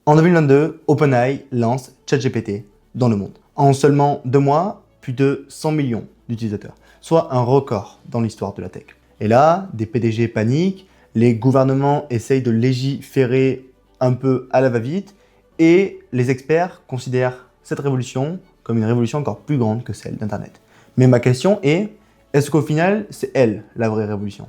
En 2022, OpenAI lance ChatGPT dans le monde. En seulement 2 mois, plus de 100 millions d'utilisateurs, soit un record dans l'histoire de la tech. Et là, des PDG paniquent, les gouvernements essayent de légiférer un peu à la va-vite, et les experts considèrent cette révolution comme une révolution encore plus grande que celle d'Internet. Mais ma question est-ce qu'au final, c'est elle la vraie révolution ?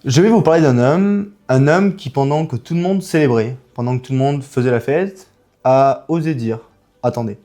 Je vais vous parler un homme qui pendant que tout le monde célébrait, pendant que tout le monde faisait la fête, a osé dire « Attendez,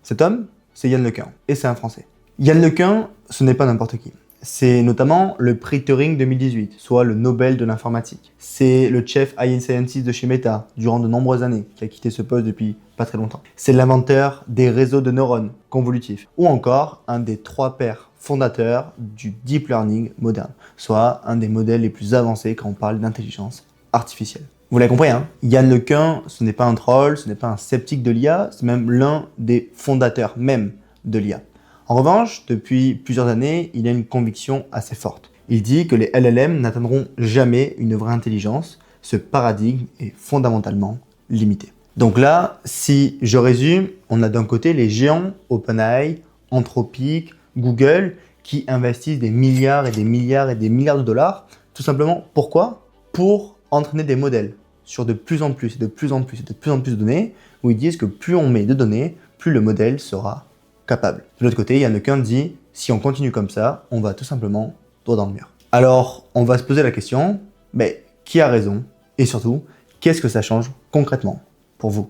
cet homme, c'est Yann LeCun, et c'est un Français. » Yann LeCun, ce n'est pas n'importe qui. C'est notamment le prix Turing 2018, soit le Nobel de l'informatique. C'est le chef AI Scientist de chez Meta, durant de nombreuses années, qui a quitté ce poste depuis pas très longtemps. C'est l'inventeur des réseaux de neurones convolutifs, ou encore un des 3 pères fondateurs du deep learning moderne, soit un des modèles les plus avancés quand on parle d'intelligence artificielle. Vous l'avez compris, hein, Yann LeCun, ce n'est pas un troll, ce n'est pas un sceptique de l'IA, c'est même l'un des fondateurs même de l'IA. En revanche, depuis plusieurs années, il a une conviction assez forte. Il dit que les LLM n'atteindront jamais une vraie intelligence. Ce paradigme est fondamentalement limité. Donc là, si je résume, on a d'un côté les géants OpenAI, Anthropic, Google, qui investissent des milliards et des milliards et des milliards de dollars. Tout simplement, pourquoi ? Pour entraîner des modèles sur de plus en plus et de plus en plus et de plus en plus de données, où ils disent que plus on met de données, plus le modèle sera capable. De l'autre côté, Yann LeCun dit, si on continue comme ça, on va tout simplement droit dans le mur. Alors, on va se poser la question, mais qui a raison ? Et surtout, qu'est-ce que ça change concrètement pour vous ?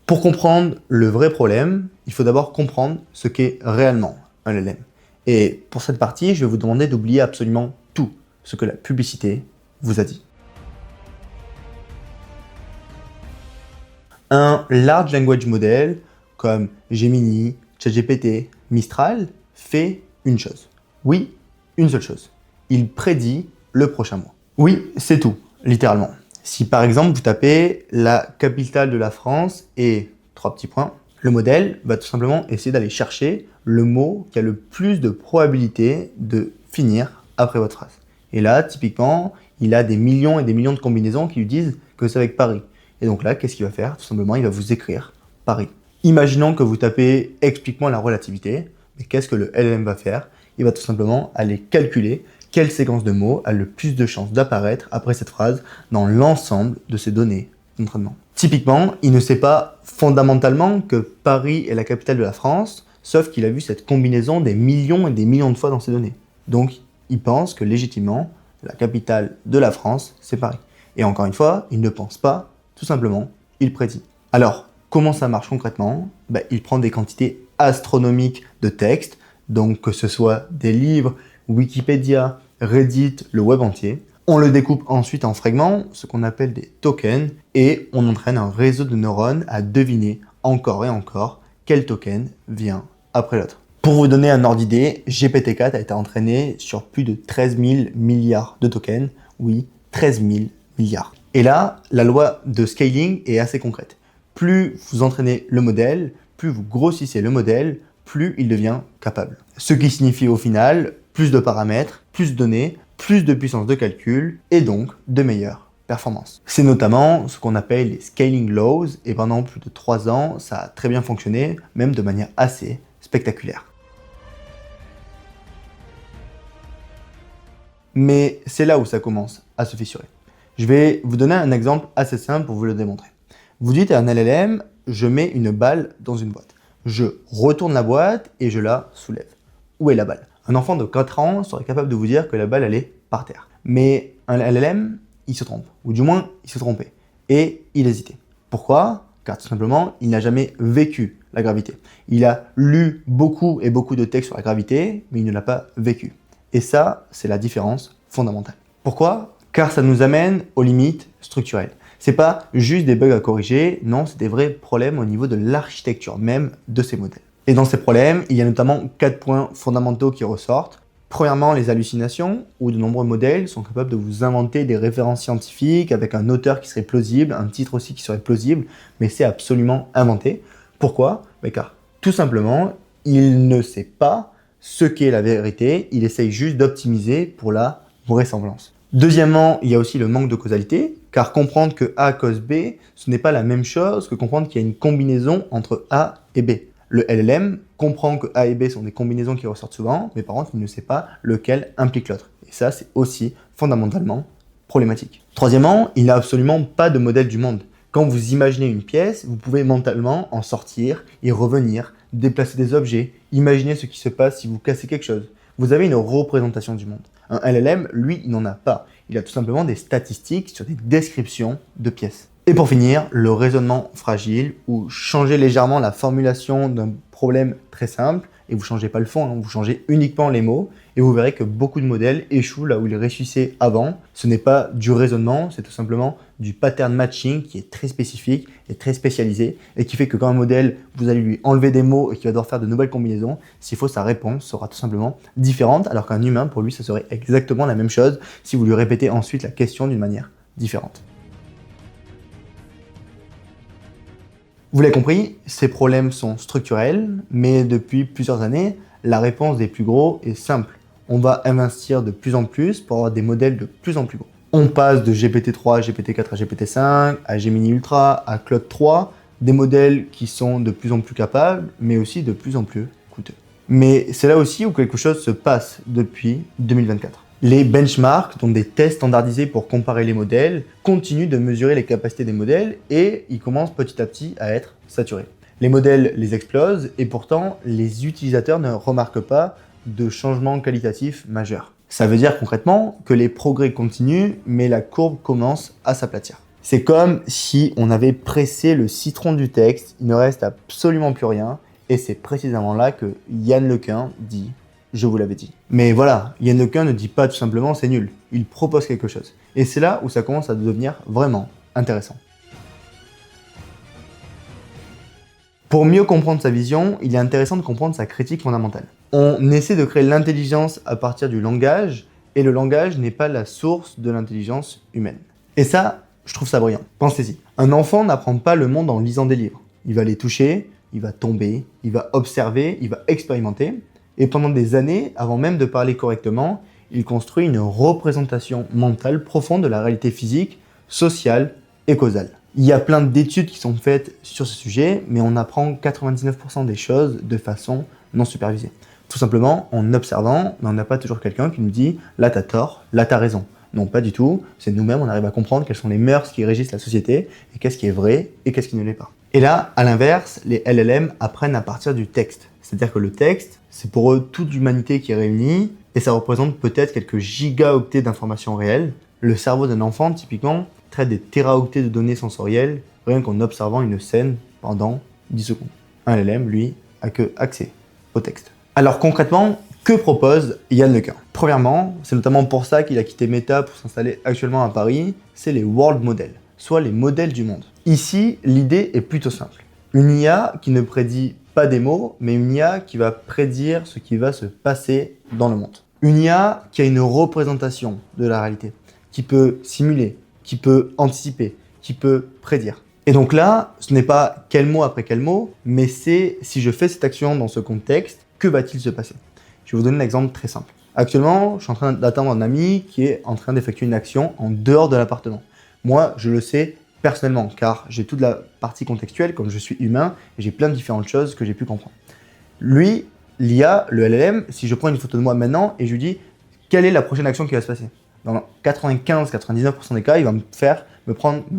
Pour comprendre le vrai problème, il faut d'abord comprendre ce qu'est réellement un LLM. Et pour cette partie, je vais vous demander d'oublier absolument tout ce que la publicité vous a dit. Un large language model comme Gemini, ChatGPT, Mistral fait une chose. Oui, une seule chose. Il prédit le prochain mois. Oui, c'est tout, littéralement. Si par exemple vous tapez la capitale de la France et 3 petits points, le modèle va tout simplement essayer d'aller chercher le mot qui a le plus de probabilité de finir après votre phrase. Et là, typiquement, il a des millions et des millions de combinaisons qui lui disent que c'est avec Paris. Et donc là, qu'est-ce qu'il va faire ? Tout simplement, il va vous écrire Paris. Imaginons que vous tapez « Explique-moi la relativité ». Mais qu'est-ce que le LLM va faire ? Il va tout simplement aller calculer quelle séquence de mots a le plus de chances d'apparaître après cette phrase dans l'ensemble de ces données d'entraînement. Typiquement, il ne sait pas fondamentalement que Paris est la capitale de la France, sauf qu'il a vu cette combinaison des millions et des millions de fois dans ces données. Donc, il pense que légitimement, la capitale de la France, c'est Paris. Et encore une fois, il ne pense pas, tout simplement, il prédit. Alors, comment ça marche concrètement ? Il prend des quantités astronomiques de textes, donc que ce soit des livres, Wikipédia, Reddit, le web entier. On le découpe ensuite en fragments, ce qu'on appelle des tokens, et on entraîne un réseau de neurones à deviner encore et encore quel token vient après l'autre. Pour vous donner un ordre d'idée, GPT-4 a été entraîné sur plus de 13 000 milliards de tokens. Oui, 13 000 milliards. Et là, la loi de scaling est assez concrète. Plus vous entraînez le modèle, plus vous grossissez le modèle, plus il devient capable. Ce qui signifie au final plus de paramètres, plus de données, plus de puissance de calcul et donc de meilleures performances. C'est notamment ce qu'on appelle les scaling laws et pendant plus de 3 ans, ça a très bien fonctionné, même de manière assez spectaculaire. Mais c'est là où ça commence à se fissurer. Je vais vous donner un exemple assez simple pour vous le démontrer. Vous dites à un LLM, je mets une balle dans une boîte. Je retourne la boîte et je la soulève. Où est la balle ? Un enfant de 4 ans serait capable de vous dire que la balle, elle est par terre. Mais un LLM, il se trompe. Ou du moins, il se trompait. Et il hésitait. Pourquoi ? Car tout simplement, il n'a jamais vécu la gravité. Il a lu beaucoup et beaucoup de textes sur la gravité, mais il ne l'a pas vécu. Et ça, c'est la différence fondamentale. Pourquoi ? Car ça nous amène aux limites structurelles. C'est pas juste des bugs à corriger, non, c'est des vrais problèmes au niveau de l'architecture même de ces modèles. Et dans ces problèmes, il y a notamment 4 points fondamentaux qui ressortent. Premièrement, les hallucinations, où de nombreux modèles sont capables de vous inventer des références scientifiques avec un auteur qui serait plausible, un titre aussi qui serait plausible, mais c'est absolument inventé. Pourquoi? Car tout simplement, il ne sait pas ce qu'est la vérité, il essaye juste d'optimiser pour la vraisemblance. Deuxièmement, il y a aussi le manque de causalité, car comprendre que A cause B, ce n'est pas la même chose que comprendre qu'il y a une combinaison entre A et B. Le LLM comprend que A et B sont des combinaisons qui ressortent souvent, mais par contre, il ne sait pas lequel implique l'autre. Et ça, c'est aussi fondamentalement problématique. Troisièmement, il n'a absolument pas de modèle du monde. Quand vous imaginez une pièce, vous pouvez mentalement en sortir, y revenir, déplacer des objets, imaginer ce qui se passe si vous cassez quelque chose. Vous avez une représentation du monde. Un LLM, lui, il n'en a pas. Il a tout simplement des statistiques sur des descriptions de pièces. Et pour finir, le raisonnement fragile, ou changer légèrement la formulation d'un problème très simple, et vous ne changez pas le fond, vous changez uniquement les mots, et vous verrez que beaucoup de modèles échouent là où ils réussissaient avant. Ce n'est pas du raisonnement, c'est tout simplement du pattern matching qui est très spécifique et très spécialisé, et qui fait que quand un modèle, vous allez lui enlever des mots et qu'il va devoir faire de nouvelles combinaisons, s'il faut, sa réponse sera tout simplement différente, alors qu'un humain, pour lui, ce serait exactement la même chose si vous lui répétez ensuite la question d'une manière différente. Vous l'avez compris, ces problèmes sont structurels, mais depuis plusieurs années, la réponse des plus gros est simple. On va investir de plus en plus pour avoir des modèles de plus en plus gros. On passe de GPT-3 à GPT-4 à GPT-5, à Gemini Ultra, à Claude 3, des modèles qui sont de plus en plus capables, mais aussi de plus en plus coûteux. Mais c'est là aussi où quelque chose se passe depuis 2024. Les benchmarks, donc des tests standardisés pour comparer les modèles, continuent de mesurer les capacités des modèles et ils commencent petit à petit à être saturés. Les modèles les explosent et pourtant les utilisateurs ne remarquent pas de changement qualitatif majeur. Ça veut dire concrètement que les progrès continuent mais la courbe commence à s'aplatir. C'est comme si on avait pressé le citron du texte, il ne reste absolument plus rien et c'est précisément là que Yann LeCun dit « je vous l'avais dit ». Mais voilà, Yann LeCun ne dit pas tout simplement « c'est nul », il propose quelque chose. Et c'est là où ça commence à devenir vraiment intéressant. Pour mieux comprendre sa vision, il est intéressant de comprendre sa critique fondamentale. On essaie de créer l'intelligence à partir du langage, et le langage n'est pas la source de l'intelligence humaine. Et ça, je trouve ça brillant. Pensez-y. Un enfant n'apprend pas le monde en lisant des livres. Il va les toucher, il va tomber, il va observer, il va expérimenter, et pendant des années, avant même de parler correctement, il construit une représentation mentale profonde de la réalité physique, sociale et causale. Il y a plein d'études qui sont faites sur ce sujet, mais on apprend 99% des choses de façon non supervisée. Tout simplement en observant, mais on n'a pas toujours quelqu'un qui nous dit « là t'as tort, là t'as raison ». Non, pas du tout, c'est nous-mêmes, on arrive à comprendre quelles sont les mœurs qui régissent la société, et qu'est-ce qui est vrai et qu'est-ce qui ne l'est pas. Et là, à l'inverse, les LLM apprennent à partir du texte. C'est-à-dire que le texte, c'est pour eux toute l'humanité qui est réunie, et ça représente peut-être quelques gigaoctets d'informations réelles. Le cerveau d'un enfant, typiquement, traite des téraoctets de données sensorielles rien qu'en observant une scène pendant 10 secondes. Un LLM, lui, a que accès au texte. Alors concrètement, que propose Yann LeCun? Premièrement, c'est notamment pour ça qu'il a quitté Meta pour s'installer actuellement à Paris, c'est les world models, soit les modèles du monde. Ici, l'idée est plutôt simple. Une IA qui ne prédit pas des mots, mais une IA qui va prédire ce qui va se passer dans le monde. Une IA qui a une représentation de la réalité, qui peut simuler, qui peut anticiper, qui peut prédire. Et donc là, ce n'est pas quel mot après quel mot, mais c'est si je fais cette action dans ce contexte, que va-t-il se passer? Je vais vous donner un exemple très simple. Actuellement, je suis en train d'attendre un ami qui est en train d'effectuer une action en dehors de l'appartement. Moi, je le sais personnellement, car j'ai toute la partie contextuelle, comme je suis humain, et j'ai plein de différentes choses que j'ai pu comprendre. Lui, l'IA, le LLM, si je prends une photo de moi maintenant et je lui dis quelle est la prochaine action qui va se passer, dans 95-99% des cas, il va me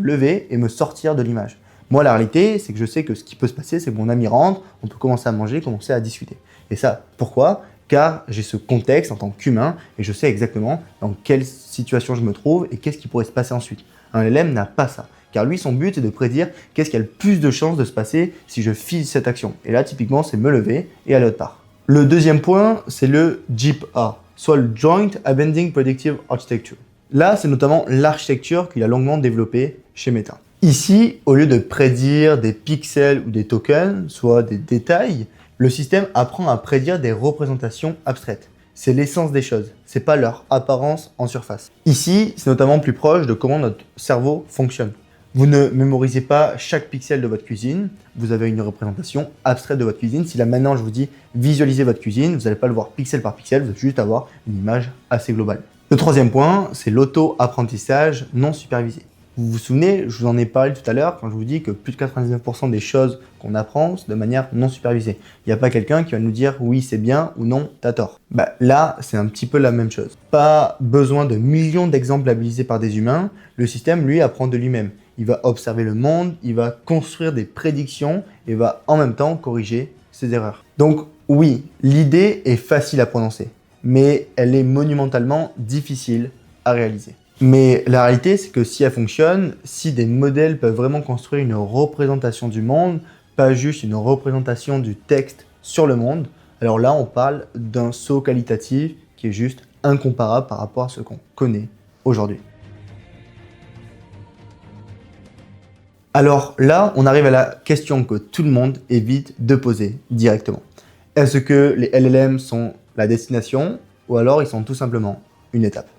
lever et me sortir de l'image. Moi, la réalité, c'est que je sais que ce qui peut se passer, c'est que mon ami rentre, on peut commencer à manger, commencer à discuter. Et ça, pourquoi? Car j'ai ce contexte en tant qu'humain et je sais exactement dans quelle situation je me trouve et qu'est-ce qui pourrait se passer ensuite. Un LLM n'a pas ça, car lui, son but est de prédire qu'est-ce qui a le plus de chances de se passer si je file cette action. Et là, typiquement, c'est me lever et aller autre part. Le deuxième point, c'est le JIP-A, soit le Joint Abending Predictive Architecture. Là, c'est notamment l'architecture qu'il a longuement développée chez Meta. Ici, au lieu de prédire des pixels ou des tokens, soit des détails, le système apprend à prédire des représentations abstraites. C'est l'essence des choses, c'est pas leur apparence en surface. Ici, c'est notamment plus proche de comment notre cerveau fonctionne. Vous ne mémorisez pas chaque pixel de votre cuisine, vous avez une représentation abstraite de votre cuisine. Si là maintenant je vous dis visualisez votre cuisine, vous n'allez pas le voir pixel par pixel, vous allez juste avoir une image assez globale. Le troisième point, c'est l'auto-apprentissage non supervisé. Vous vous souvenez, je vous en ai parlé tout à l'heure quand je vous dis que plus de 99% des choses qu'on apprend, c'est de manière non supervisée. Il n'y a pas quelqu'un qui va nous dire oui c'est bien ou non t'as tort. Là, c'est un petit peu la même chose. Pas besoin de millions d'exemples labellisés par des humains, le système lui apprend de lui-même. Il va observer le monde, il va construire des prédictions et va en même temps corriger ses erreurs. Donc oui, l'idée est facile à prononcer, mais elle est monumentalement difficile à réaliser. Mais la réalité, c'est que si elle fonctionne, si des modèles peuvent vraiment construire une représentation du monde, pas juste une représentation du texte sur le monde, alors là, on parle d'un saut qualitatif qui est juste incomparable par rapport à ce qu'on connaît aujourd'hui. Alors là, on arrive à la question que tout le monde évite de poser directement. Est-ce que les LLM sont la destination ou alors ils sont tout simplement une étape?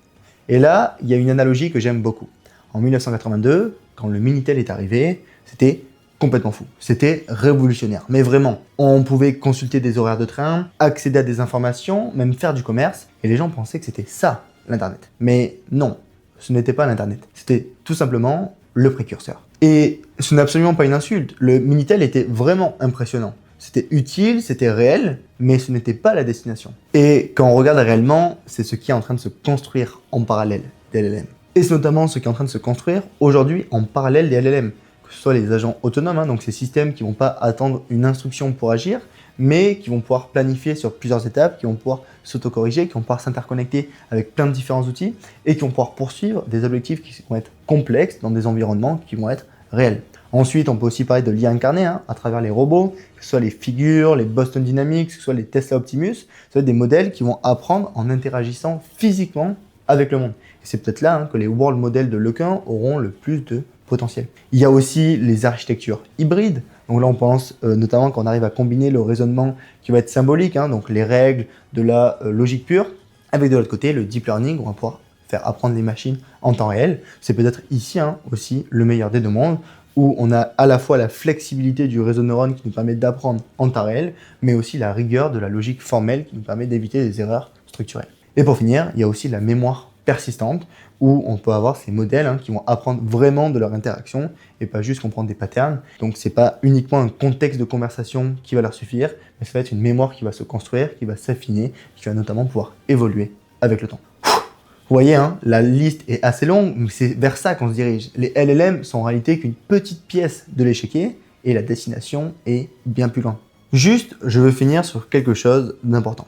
Et là, il y a une analogie que j'aime beaucoup. En 1982, quand le Minitel est arrivé, c'était complètement fou. C'était révolutionnaire. Mais vraiment, on pouvait consulter des horaires de train, accéder à des informations, même faire du commerce. Et les gens pensaient que c'était ça, l'Internet. Mais non, ce n'était pas l'Internet. C'était tout simplement le précurseur. Et ce n'est absolument pas une insulte. Le Minitel était vraiment impressionnant. C'était utile, c'était réel, mais ce n'était pas la destination. Et quand on regarde réellement, c'est ce qui est en train de se construire en parallèle des LLM. Et c'est notamment ce qui est en train de se construire aujourd'hui en parallèle des LLM. Que ce soit les agents autonomes, donc ces systèmes qui ne vont pas attendre une instruction pour agir, mais qui vont pouvoir planifier sur plusieurs étapes, qui vont pouvoir s'auto-corriger, qui vont pouvoir s'interconnecter avec plein de différents outils et qui vont pouvoir poursuivre des objectifs qui vont être complexes dans des environnements qui vont être réels. Ensuite, on peut aussi parler de l'IA incarnée à travers les robots, que ce soit les figures, les Boston Dynamics, que ce soit les Tesla Optimus, ce sont des modèles qui vont apprendre en interagissant physiquement avec le monde. Et c'est peut-être là que les world models de Lequin auront le plus de potentiel. Il y a aussi les architectures hybrides. Donc là, on pense notamment quand on arrive à combiner le raisonnement qui va être symbolique, donc les règles de la logique pure, avec de l'autre côté le deep learning, où on va pouvoir faire apprendre les machines en temps réel. C'est peut-être ici aussi le meilleur des deux mondes, où on a à la fois la flexibilité du réseau neurone qui nous permet d'apprendre en temps réel, mais aussi la rigueur de la logique formelle qui nous permet d'éviter des erreurs structurelles. Et pour finir, il y a aussi la mémoire persistante, où on peut avoir ces modèles qui vont apprendre vraiment de leur interaction et pas juste comprendre des patterns. Donc c'est pas uniquement un contexte de conversation qui va leur suffire, mais ça va être une mémoire qui va se construire, qui va s'affiner, qui va notamment pouvoir évoluer avec le temps. Vous voyez, la liste est assez longue, mais c'est vers ça qu'on se dirige. Les LLM sont en réalité qu'une petite pièce de l'échiquier et la destination est bien plus loin. Juste, je veux finir sur quelque chose d'important.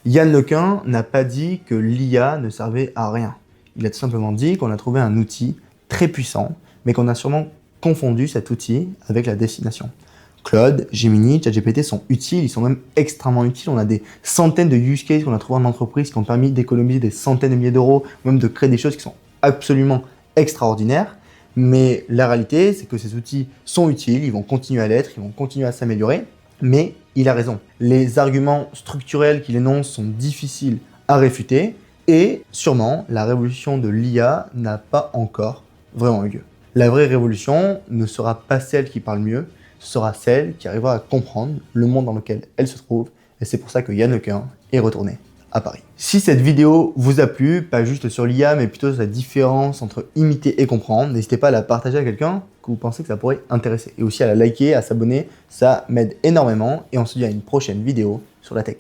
Yann Lequin n'a pas dit que l'IA ne servait à rien. Il a tout simplement dit qu'on a trouvé un outil très puissant, mais qu'on a sûrement confondu cet outil avec la destination. Claude, Gemini, ChatGPT sont utiles, ils sont même extrêmement utiles. On a des centaines de use cases qu'on a trouvés en entreprise qui ont permis d'économiser des centaines de milliers d'euros, même de créer des choses qui sont absolument extraordinaires. Mais la réalité, c'est que ces outils sont utiles, ils vont continuer à l'être, ils vont continuer à s'améliorer. Mais il a raison. Les arguments structurels qu'il énonce sont difficiles à réfuter et sûrement la révolution de l'IA n'a pas encore vraiment eu lieu. La vraie révolution ne sera pas celle qui parle mieux, ce sera celle qui arrivera à comprendre le monde dans lequel elle se trouve. Et c'est pour ça que Yann Lequin est retourné à Paris. Si cette vidéo vous a plu, pas juste sur l'IA, mais plutôt sur la différence entre imiter et comprendre, n'hésitez pas à la partager à quelqu'un que vous pensez que ça pourrait intéresser. Et aussi à la liker, à s'abonner, ça m'aide énormément. Et on se dit à une prochaine vidéo sur la tech.